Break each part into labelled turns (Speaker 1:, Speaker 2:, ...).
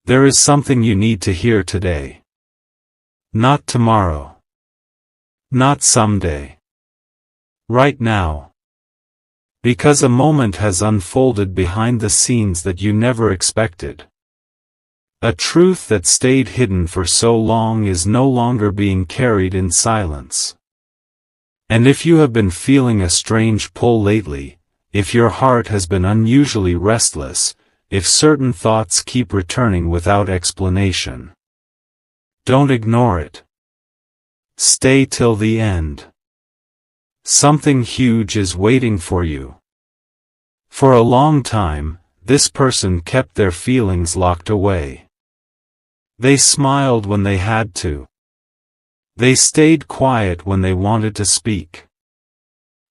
Speaker 1: There is something you need to hear today. Not tomorrow. Not someday. Right now. Because a moment has unfolded behind the scenes that you never expected. A truth that stayed hidden for so long is no longer being carried in silence. And if you have been feeling a strange pull lately, if your heart has been unusually restless, if certain thoughts keep returning without explanation, don't ignore it. Stay till the end. Something huge is waiting for you. For a long time, this person kept their feelings locked away. They smiled when they had to. They stayed quiet when they wanted to speak.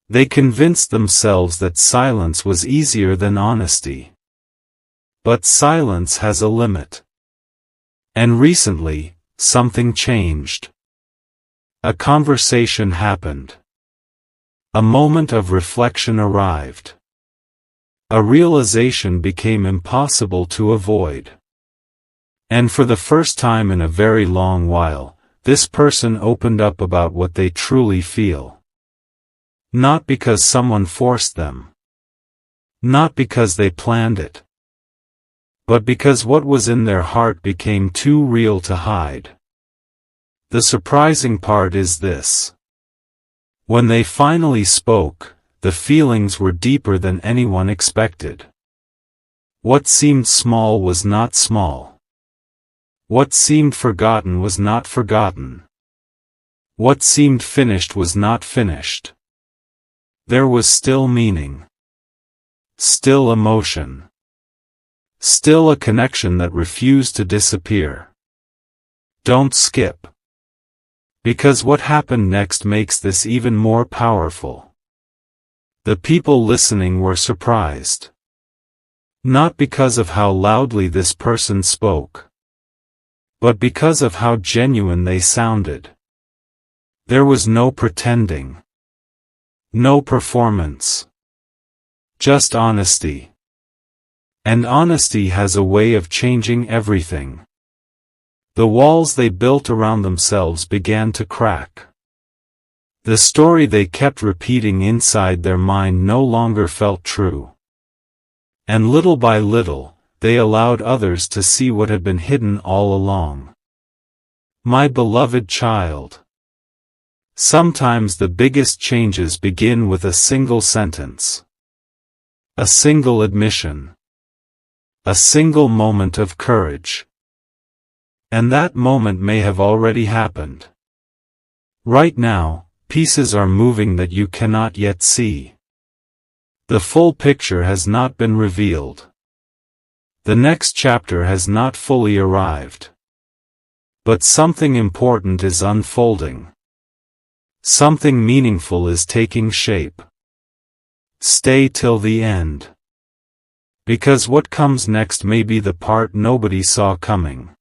Speaker 1: They convinced themselves that silence was easier than honesty. But silence has a limit. And recently, something changed. A conversation happened. A moment of reflection arrived. A realization became impossible to avoid. And for the first time in a very long while, this person opened up about what they truly feel. Not because someone forced them. Not because they planned it. But because what was in their heart became too real to hide. The surprising part is this. When they finally spoke, the feelings were deeper than anyone expected. What seemed small was not small. What seemed forgotten was not forgotten. What seemed finished was not finished. There was still meaning. Still emotion. Still a connection that refused to disappear. Don't skip. Because what happened next makes this even more powerful. The people listening were surprised. Not because of how loudly this person spoke, but because of how genuine they sounded. There was no pretending. No performance. Just honesty. And honesty has a way of changing everything. The walls they built around themselves began to crack. The story they kept repeating inside their mind no longer felt true. And little by little, they allowed others to see what had been hidden all along. My beloved child. Sometimes the biggest changes begin with a single sentence. A single admission. A single moment of courage. And that moment may have already happened. Right now, pieces are moving that you cannot yet see. The full picture has not been revealed. The next chapter has not fully arrived. But something important is unfolding. Something meaningful is taking shape. Stay till the end. Because what comes next may be the part nobody saw coming.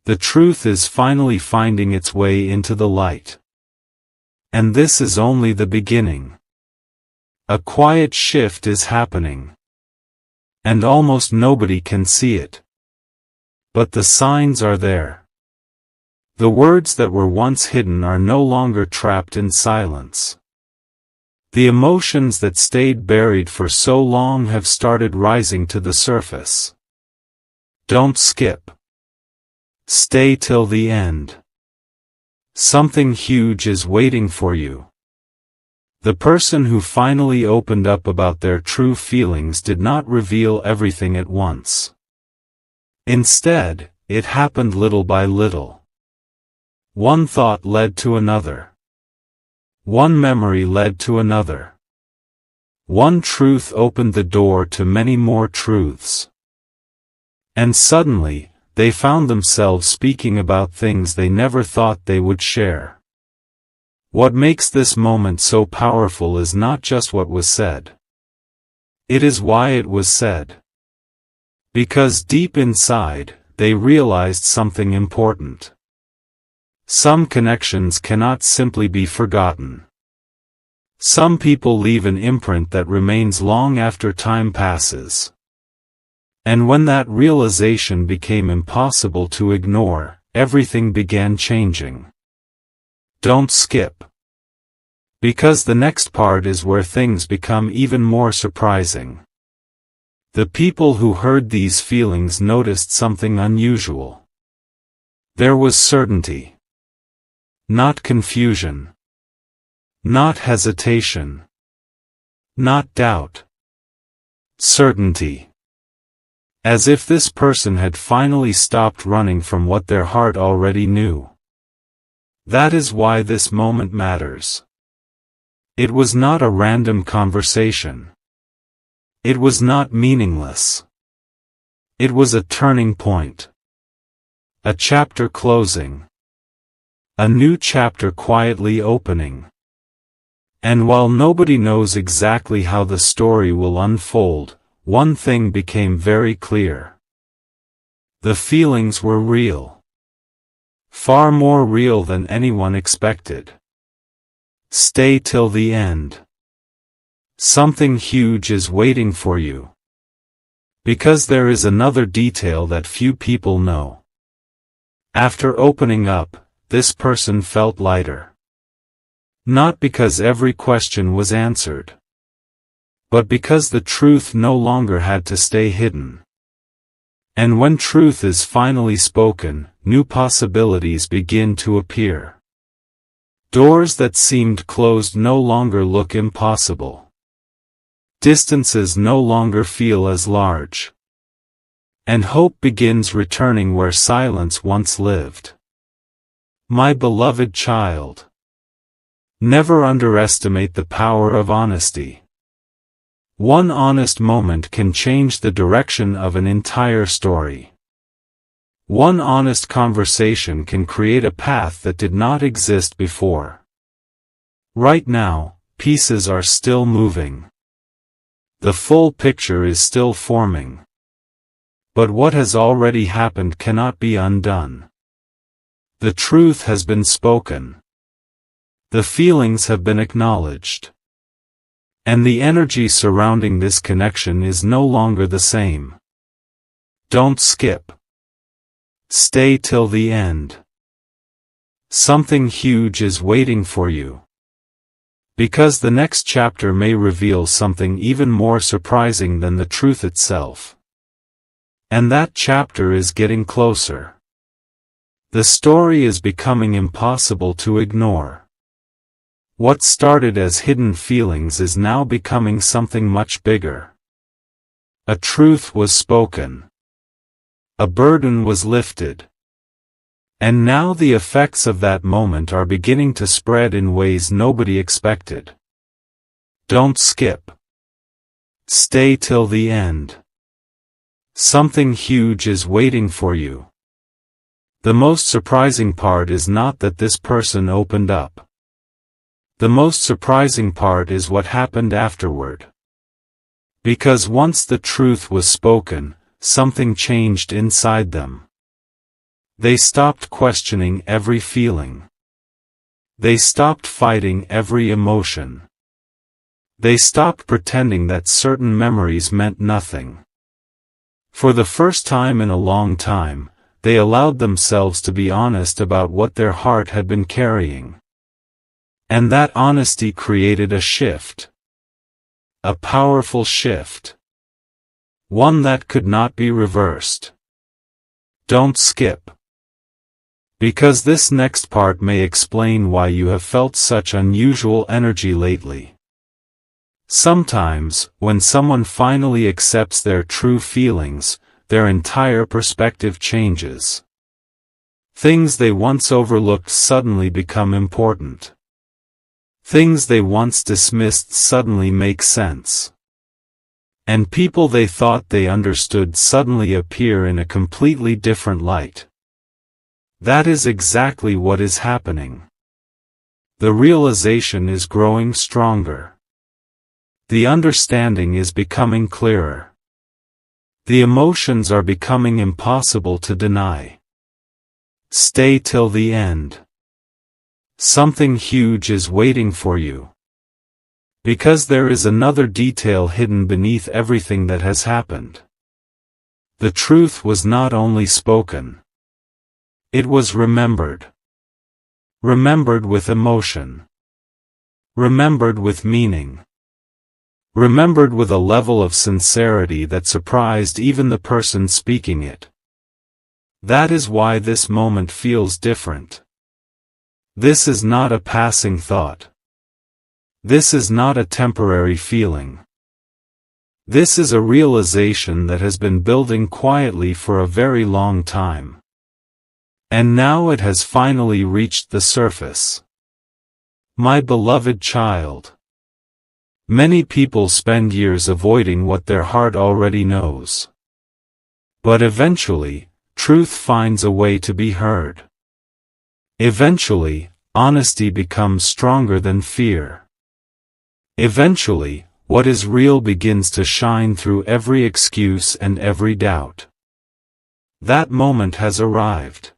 Speaker 1: The truth is finally finding its way into the light. And this is only the beginning. A quiet shift is happening. And almost nobody can see it. But the signs are there. The words that were once hidden are no longer trapped in silence. The emotions that stayed buried for so long have started rising to the surface. Don't skip. Stay till the end. Something huge is waiting for you. The person who finally opened up about their true feelings did not reveal everything at once. Instead, it happened little by little. One thought led to another. One memory led to another. One truth opened the door to many more truths. And suddenly, they found themselves speaking about things they never thought they would share. What makes this moment so powerful is not just what was said. It is why it was said. Because deep inside, they realized something important. Some connections cannot simply be forgotten. Some people leave an imprint that remains long after time passes. And when that realization became impossible to ignore, everything began changing. Don't skip. Because the next part is where things become even more surprising. The people who heard these feelings noticed something unusual. There was certainty. Not confusion. Not hesitation. Not doubt. Certainty. As if this person had finally stopped running from what their heart already knew. That is why this moment matters. It was not a random conversation. It was not meaningless. It was a turning point. A chapter closing. A new chapter quietly opening. And while nobody knows exactly how the story will unfold, one thing became very clear. The feelings were real. Far more real than anyone expected. Stay till the end. Something huge is waiting for you. Because there is another detail that few people know. After opening up, this person felt lighter. Not because every question was answered. But because the truth no longer had to stay hidden. And when truth is finally spoken, new possibilities begin to appear. Doors that seemed closed no longer look impossible. Distances no longer feel as large. And hope begins returning where silence once lived. My beloved child. Never underestimate the power of honesty. One honest moment can change the direction of an entire story. One honest conversation can create a path that did not exist before. Right now, pieces are still moving. The full picture is still forming. But what has already happened cannot be undone. The truth has been spoken. The feelings have been acknowledged. And the energy surrounding this connection is no longer the same. Don't skip. Stay till the end. Something huge is waiting for you. Because the next chapter may reveal something even more surprising than the truth itself. And that chapter is getting closer. The story is becoming impossible to ignore. What started as hidden feelings is now becoming something much bigger. A truth was spoken. A burden was lifted. And now the effects of that moment are beginning to spread in ways nobody expected. Don't skip. Stay till the end. Something huge is waiting for you. The most surprising part is not that this person opened up. The most surprising part is what happened afterward. Because once the truth was spoken, something changed inside them. They stopped questioning every feeling. They stopped fighting every emotion. They stopped pretending that certain memories meant nothing. For the first time in a long time, they allowed themselves to be honest about what their heart had been carrying. And that honesty created a shift. A powerful shift. One that could not be reversed. Don't skip. Because this next part may explain why you have felt such unusual energy lately. Sometimes, when someone finally accepts their true feelings, their entire perspective changes. Things they once overlooked suddenly become important. Things they once dismissed suddenly make sense. And people they thought they understood suddenly appear in a completely different light. That is exactly what is happening. The realization is growing stronger. The understanding is becoming clearer. The emotions are becoming impossible to deny. Stay till the end. Something huge is waiting for you. Because there is another detail hidden beneath everything that has happened. The truth was not only spoken. It was remembered. Remembered with emotion. Remembered with meaning. Remembered with a level of sincerity that surprised even the person speaking it. That is why this moment feels different. This is not a passing thought. This is not a temporary feeling. This is a realization that has been building quietly for a very long time. And now it has finally reached the surface. My beloved child. Many people spend years avoiding what their heart already knows. But eventually, truth finds a way to be heard. Eventually, honesty becomes stronger than fear. Eventually, what is real begins to shine through every excuse and every doubt. That moment has arrived.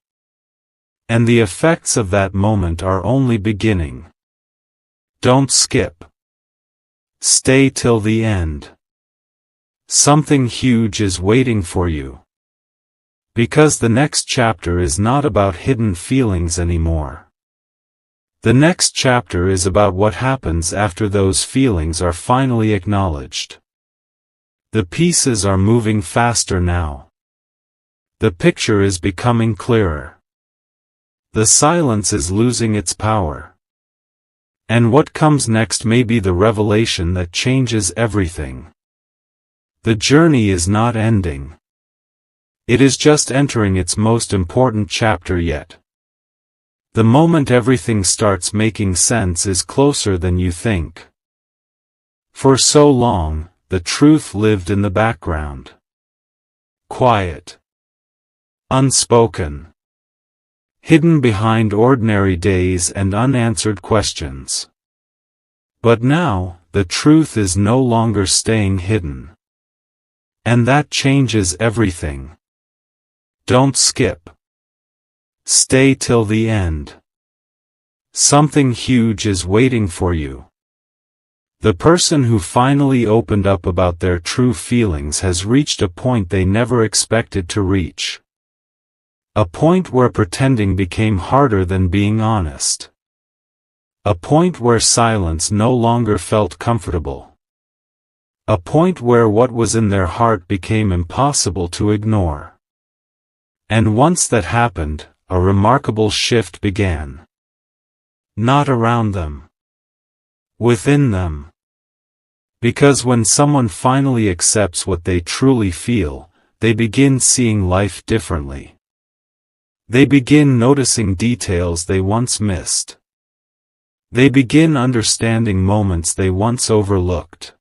Speaker 1: And the effects of that moment are only beginning. Don't skip. Stay till the end. Something huge is waiting for you. Because the next chapter is not about hidden feelings anymore. The next chapter is about what happens after those feelings are finally acknowledged. The pieces are moving faster now. The picture is becoming clearer. The silence is losing its power. And what comes next may be the revelation that changes everything. The journey is not ending. It is just entering its most important chapter yet. The moment everything starts making sense is closer than you think. For so long, the truth lived in the background. Quiet. Unspoken. Hidden behind ordinary days and unanswered questions. But now, the truth is no longer staying hidden. And that changes everything. Don't skip. Stay till the end. Something huge is waiting for you. The person who finally opened up about their true feelings has reached a point they never expected to reach. A point where pretending became harder than being honest. A point where silence no longer felt comfortable. A point where what was in their heart became impossible to ignore. And once that happened, a remarkable shift began. Not around them. Within them. Because when someone finally accepts what they truly feel, they begin seeing life differently. They begin noticing details they once missed. They begin understanding moments they once overlooked.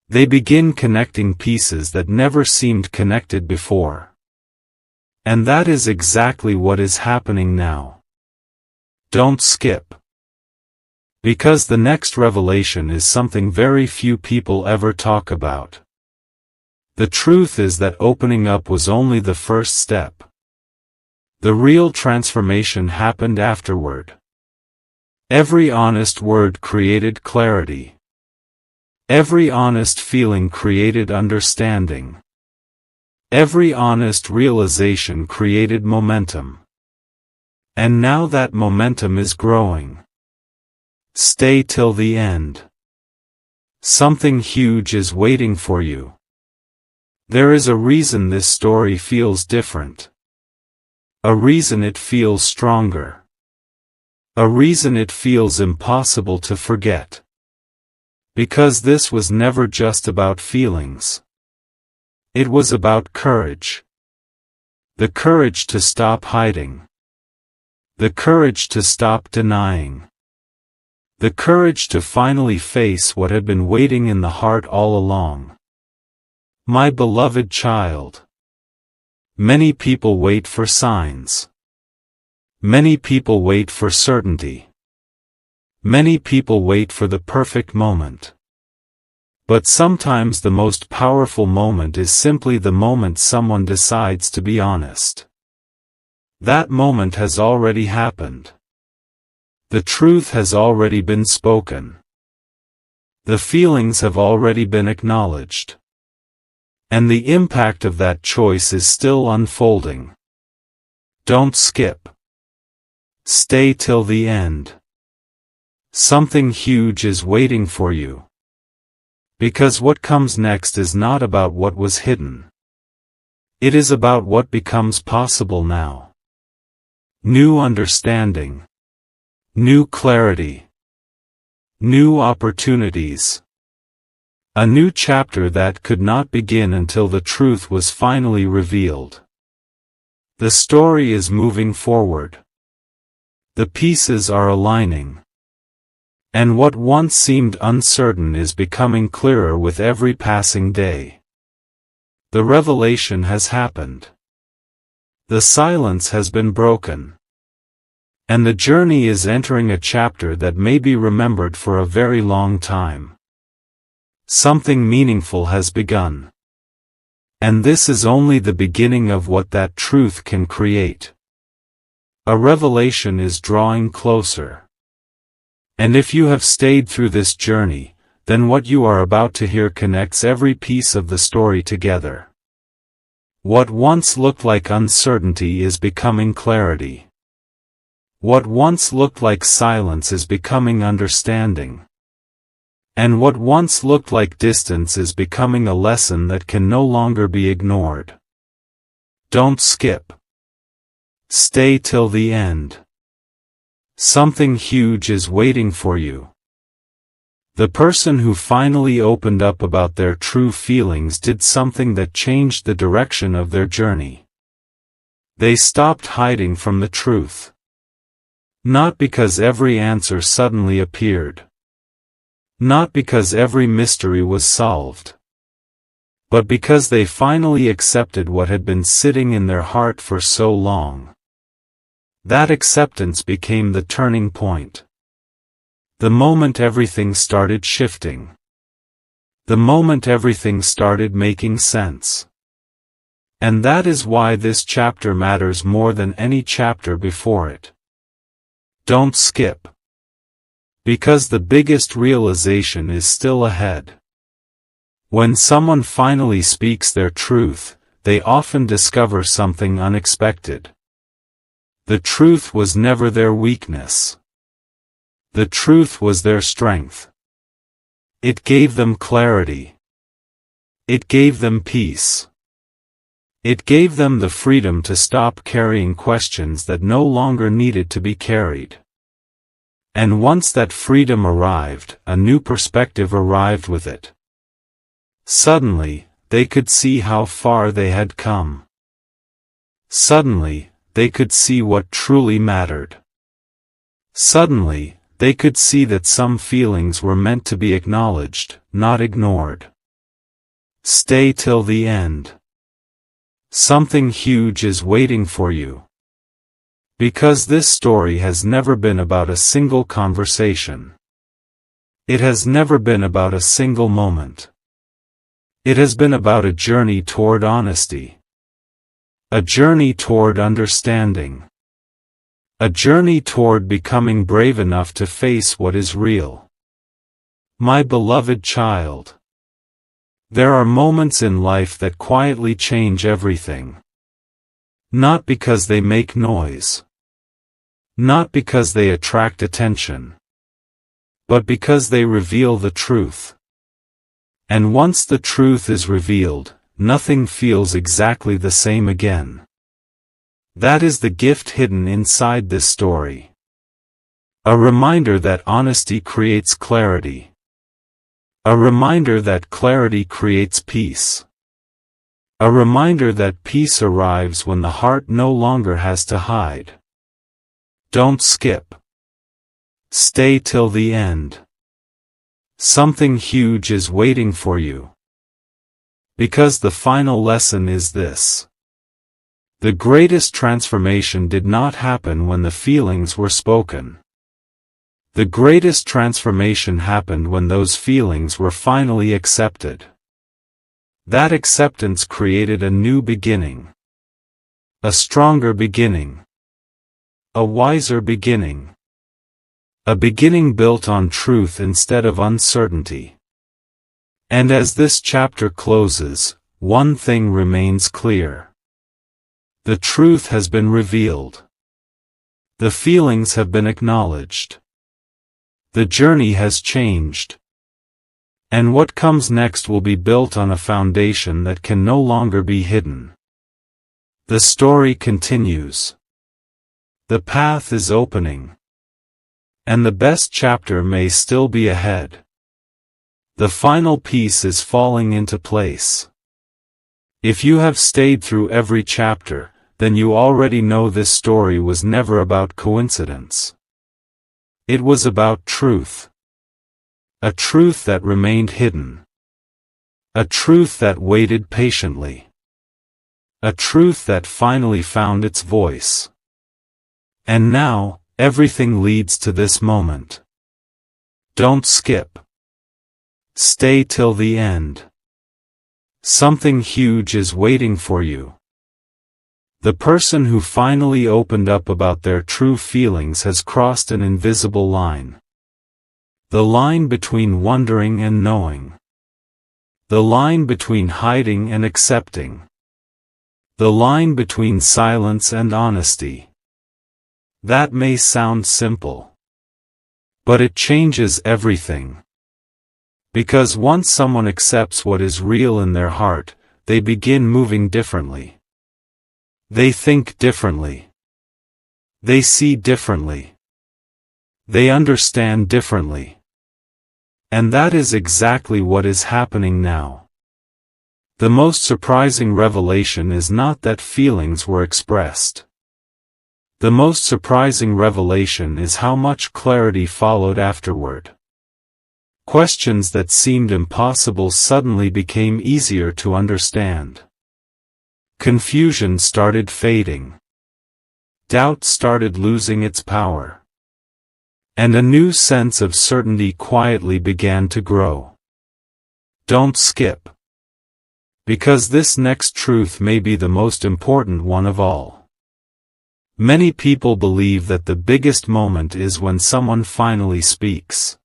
Speaker 1: They begin connecting pieces that never seemed connected before. And that is exactly what is happening now. Don't skip. Because the next revelation is something very few people ever talk about. The truth is that opening up was only the first step. The real transformation happened afterward. Every honest word created clarity. Every honest feeling created understanding. Every honest realization created momentum. And now that momentum is growing. Stay till the end. Something huge is waiting for you. There is a reason this story feels different. A reason it feels stronger. A reason it feels impossible to forget. Because this was never just about feelings. It was about courage. The courage to stop hiding. The courage to stop denying. The courage to finally face what had been waiting in the heart all along. My beloved child. Many people wait for signs. Many people wait for certainty. Many people wait for the perfect moment. But sometimes the most powerful moment is simply the moment someone decides to be honest. That moment has already happened. The truth has already been spoken. The feelings have already been acknowledged. And the impact of that choice is still unfolding. Don't skip. Stay till the end. Something huge is waiting for you. Because what comes next is not about what was hidden. It is about what becomes possible now. New understanding. New clarity. New opportunities. A new chapter that could not begin until the truth was finally revealed. The story is moving forward. The pieces are aligning. And what once seemed uncertain is becoming clearer with every passing day. The revelation has happened. The silence has been broken. And the journey is entering a chapter that may be remembered for a very long time. Something meaningful has begun. And this is only the beginning of what that truth can create. A revelation is drawing closer. And if you have stayed through this journey, then what you are about to hear connects every piece of the story together. What once looked like uncertainty is becoming clarity. What once looked like silence is becoming understanding. And what once looked like distance is becoming a lesson that can no longer be ignored. Don't skip. Stay till the end. Something huge is waiting for you. The person who finally opened up about their true feelings did something that changed the direction of their journey. They stopped hiding from the truth. Not because every answer suddenly appeared. Not because every mystery was solved. But because they finally accepted what had been sitting in their heart for so long. That acceptance became the turning point. The moment everything started shifting. The moment everything started making sense. And that is why this chapter matters more than any chapter before it. Don't skip. Because the biggest realization is still ahead. When someone finally speaks their truth, they often discover something unexpected. The truth was never their weakness. The truth was their strength. It gave them clarity. It gave them peace. It gave them the freedom to stop carrying questions that no longer needed to be carried. And once that freedom arrived, a new perspective arrived with it. Suddenly, they could see how far they had come. Suddenly, they could see what truly mattered. Suddenly, they could see that some feelings were meant to be acknowledged, not ignored. Stay till the end. Something huge is waiting for you. Because this story has never been about a single conversation. It has never been about a single moment. It has been about a journey toward honesty. A journey toward understanding. A journey toward becoming brave enough to face what is real. My beloved child. There are moments in life that quietly change everything. Not because they make noise. Not because they attract attention. But because they reveal the truth. And once the truth is revealed, nothing feels exactly the same again. That is the gift hidden inside this story. A reminder that honesty creates clarity. A reminder that clarity creates peace. A reminder that peace arrives when the heart no longer has to hide. Don't skip. Stay till the end. Something huge is waiting for you. Because the final lesson is this. The greatest transformation did not happen when the feelings were spoken. The greatest transformation happened when those feelings were finally accepted. That acceptance created a new beginning. A stronger beginning. A wiser beginning. A beginning built on truth instead of uncertainty. And as this chapter closes, one thing remains clear. The truth has been revealed. The feelings have been acknowledged. The journey has changed. And what comes next will be built on a foundation that can no longer be hidden. The story continues. The path is opening. And the best chapter may still be ahead. The final piece is falling into place. If you have stayed through every chapter, then you already know this story was never about coincidence. It was about truth. A truth that remained hidden. A truth that waited patiently. A truth that finally found its voice. And now, everything leads to this moment. Don't skip. Stay till the end. Something huge is waiting for you. The person who finally opened up about their true feelings has crossed an invisible line. The line between wondering and knowing. The line between hiding and accepting. The line between silence and honesty. That may sound simple. But it changes everything. Because once someone accepts what is real in their heart, they begin moving differently. They think differently. They see differently. They understand differently. And that is exactly what is happening now. The most surprising revelation is not that feelings were expressed. The most surprising revelation is how much clarity followed afterward. Questions that seemed impossible suddenly became easier to understand. Confusion started fading. Doubt started losing its power. And a new sense of certainty quietly began to grow. Don't skip. Because this next truth may be the most important one of all. Many people believe that the biggest moment is when someone finally speaks.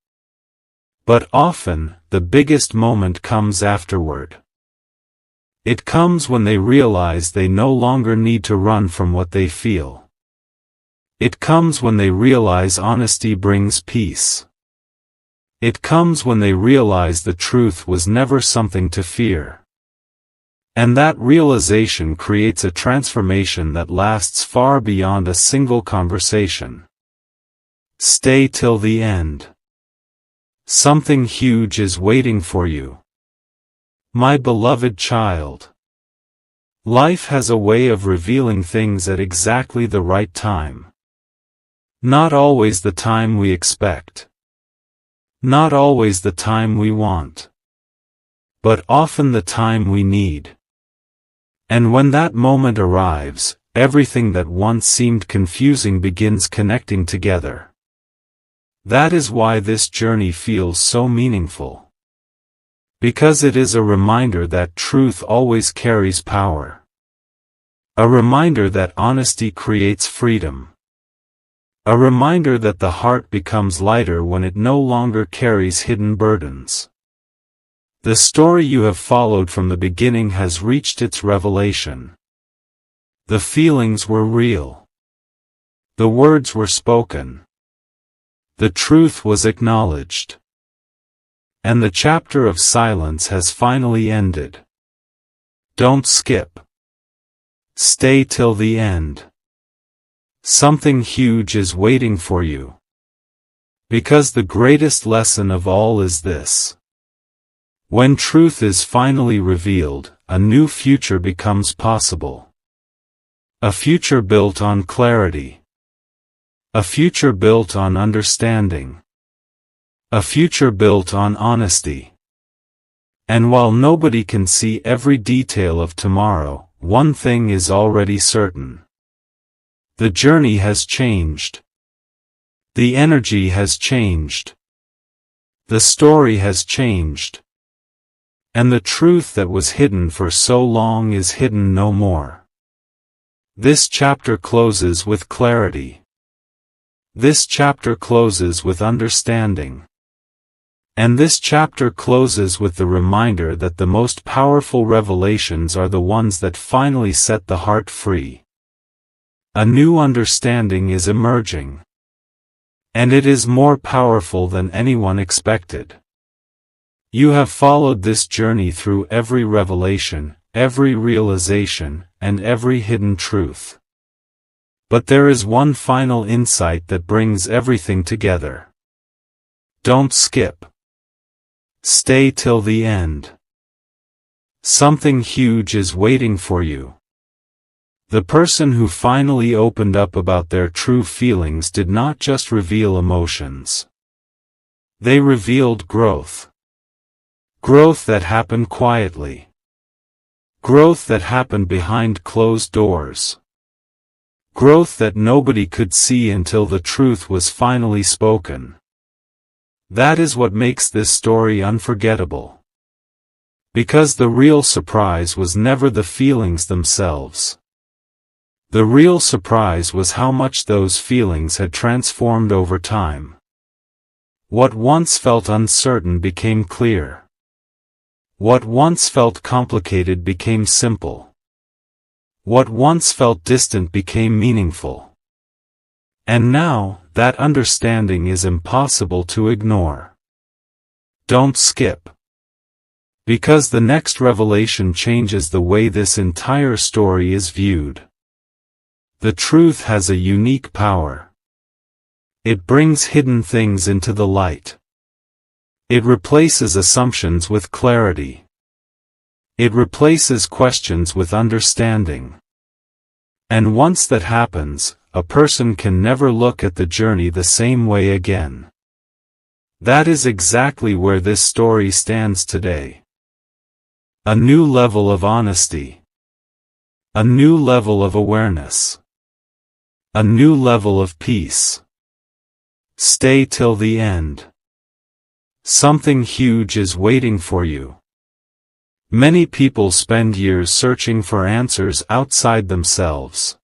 Speaker 1: But often, the biggest moment comes afterward. It comes when they realize they no longer need to run from what they feel. It comes when they realize honesty brings peace. It comes when they realize the truth was never something to fear. And that realization creates a transformation that lasts far beyond a single conversation. Stay till the end. Something huge is waiting for you. My beloved child. Life has a way of revealing things at exactly the right time. Not always the time we expect. Not always the time we want. But often the time we need. And when that moment arrives, everything that once seemed confusing begins connecting together. That is why this journey feels so meaningful. Because it is a reminder that truth always carries power. A reminder that honesty creates freedom. A reminder that the heart becomes lighter when it no longer carries hidden burdens. The story you have followed from the beginning has reached its revelation. The feelings were real. The words were spoken. The truth was acknowledged. And the chapter of silence has finally ended. Don't skip. Stay till the end. Something huge is waiting for you. Because the greatest lesson of all is this. When truth is finally revealed, a new future becomes possible. A future built on clarity. A future built on understanding. A future built on honesty. And while nobody can see every detail of tomorrow, one thing is already certain. The journey has changed. The energy has changed. The story has changed. And the truth that was hidden for so long is hidden no more. This chapter closes with clarity. This chapter closes with understanding. And this chapter closes with the reminder that the most powerful revelations are the ones that finally set the heart free. A new understanding is emerging. And it is more powerful than anyone expected. You have followed this journey through every revelation, every realization, and every hidden truth. But there is one final insight that brings everything together. Don't skip. Stay till the end. Something huge is waiting for you. The person who finally opened up about their true feelings did not just reveal emotions. They revealed growth. Growth that happened quietly. Growth that happened behind closed doors. Growth that nobody could see until the truth was finally spoken. That is what makes this story unforgettable. Because the real surprise was never the feelings themselves. The real surprise was how much those feelings had transformed over time. What once felt uncertain became clear. What once felt complicated became simple. What once felt distant became meaningful. And now, that understanding is impossible to ignore. Don't skip. Because the next revelation changes the way this entire story is viewed. The truth has a unique power. It brings hidden things into the light. It replaces assumptions with clarity. It replaces questions with understanding. And once that happens, a person can never look at the journey the same way again. That is exactly where this story stands today. A new level of honesty. A new level of awareness. A new level of peace. Stay till the end. Something huge is waiting for you. Many people spend years searching for answers outside themselves.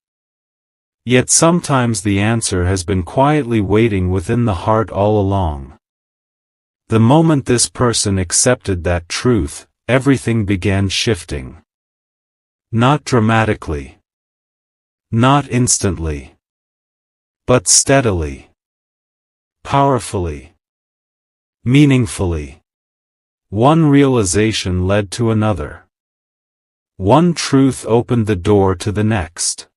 Speaker 1: Yet sometimes the answer has been quietly waiting within the heart all along. The moment this person accepted that truth, everything began shifting. Not dramatically. Not instantly. But steadily. Powerfully. Meaningfully. One realization led to another. One truth opened the door to the next.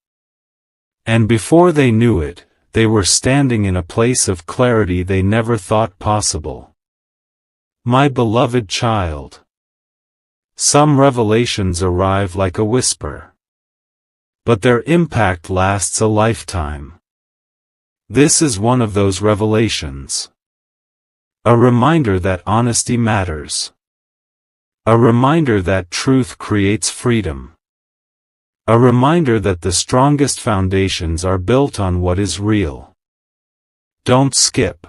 Speaker 1: And before they knew it, they were standing in a place of clarity they never thought possible. My beloved child. Some revelations arrive like a whisper. But their impact lasts a lifetime. This is one of those revelations. A reminder that honesty matters. A reminder that truth creates freedom. A reminder that the strongest foundations are built on what is real. Don't skip.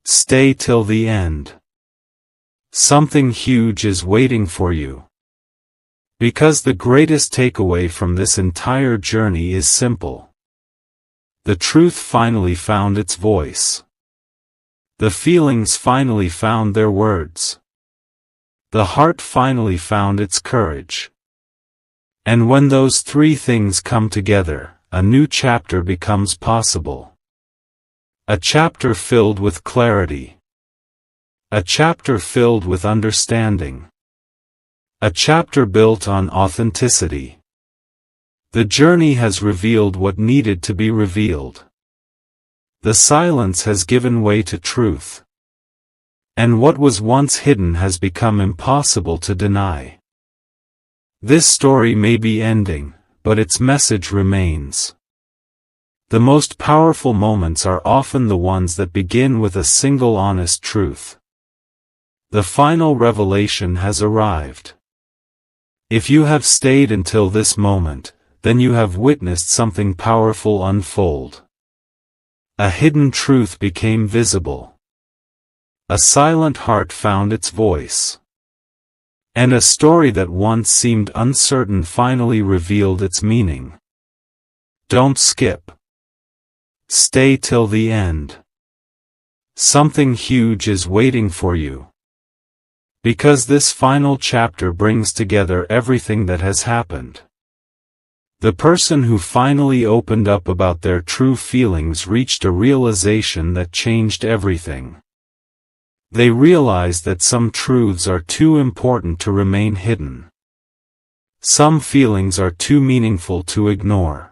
Speaker 1: Stay till the end. Something huge is waiting for you. Because the greatest takeaway from this entire journey is simple. The truth finally found its voice. The feelings finally found their words. The heart finally found its courage. And when those three things come together, a new chapter becomes possible. A chapter filled with clarity. A chapter filled with understanding. A chapter built on authenticity. The journey has revealed what needed to be revealed. The silence has given way to truth. And what was once hidden has become impossible to deny. This story may be ending, but its message remains. The most powerful moments are often the ones that begin with a single honest truth. The final revelation has arrived. If you have stayed until this moment, then you have witnessed something powerful unfold. A hidden truth became visible. A silent heart found its voice. And a story that once seemed uncertain finally revealed its meaning. Don't skip. Stay till the end. Something huge is waiting for you. Because this final chapter brings together everything that has happened. The person who finally opened up about their true feelings reached a realization that changed everything. They realized that some truths are too important to remain hidden. Some feelings are too meaningful to ignore.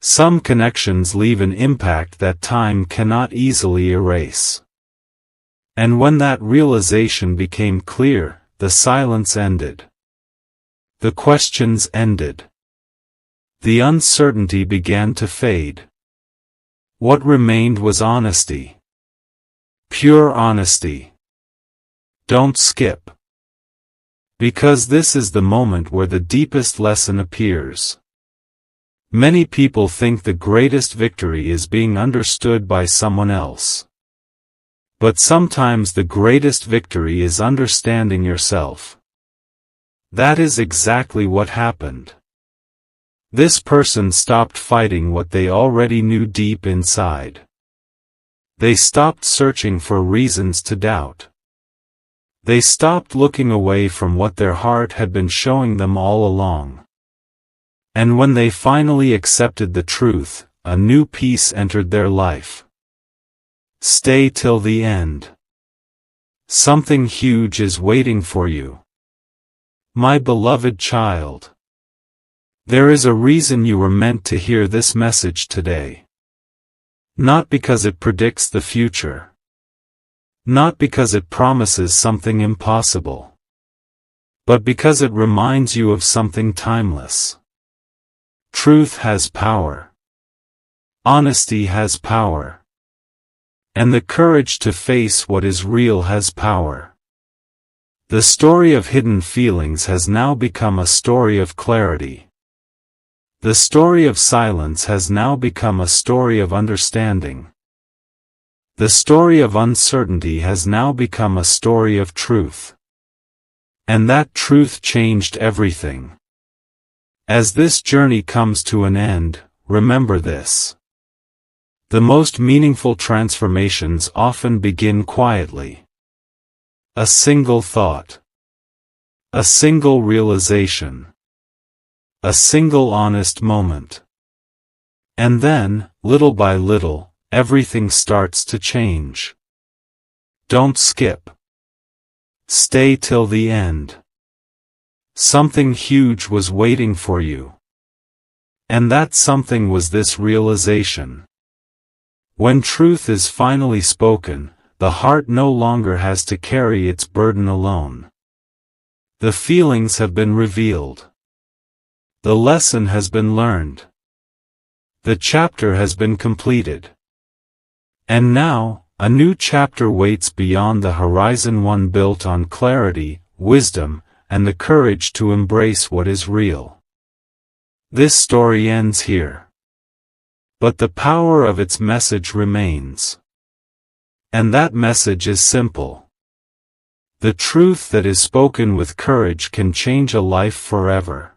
Speaker 1: Some connections leave an impact that time cannot easily erase. And when that realization became clear, the silence ended. The questions ended. The uncertainty began to fade. What remained was honesty. Pure honesty. Don't skip. Because this is the moment where the deepest lesson appears. Many people think the greatest victory is being understood by someone else. But sometimes the greatest victory is understanding yourself. That is exactly what happened. This person stopped fighting what they already knew deep inside. They stopped searching for reasons to doubt. They stopped looking away from what their heart had been showing them all along. And when they finally accepted the truth, a new peace entered their life. Stay till the end. Something huge is waiting for you. My beloved child. There is a reason you were meant to hear this message today. Not because it predicts the future. Not because it promises something impossible. But because it reminds you of something timeless. Truth has power. Honesty has power. And the courage to face what is real has power. The story of hidden feelings has now become a story of clarity. The story of silence has now become a story of understanding. The story of uncertainty has now become a story of truth. And that truth changed everything. As this journey comes to an end, remember this. The most meaningful transformations often begin quietly. A single thought. A single realization. A single honest moment. And then, little by little, everything starts to change. Don't skip. Stay till the end. Something huge was waiting for you. And that something was this realization. When truth is finally spoken, the heart no longer has to carry its burden alone. The feelings have been revealed. The lesson has been learned. The chapter has been completed. And now, a new chapter waits beyond the horizon, one built on clarity, wisdom, and the courage to embrace what is real. This story ends here. But the power of its message remains. And that message is simple. The truth that is spoken with courage can change a life forever.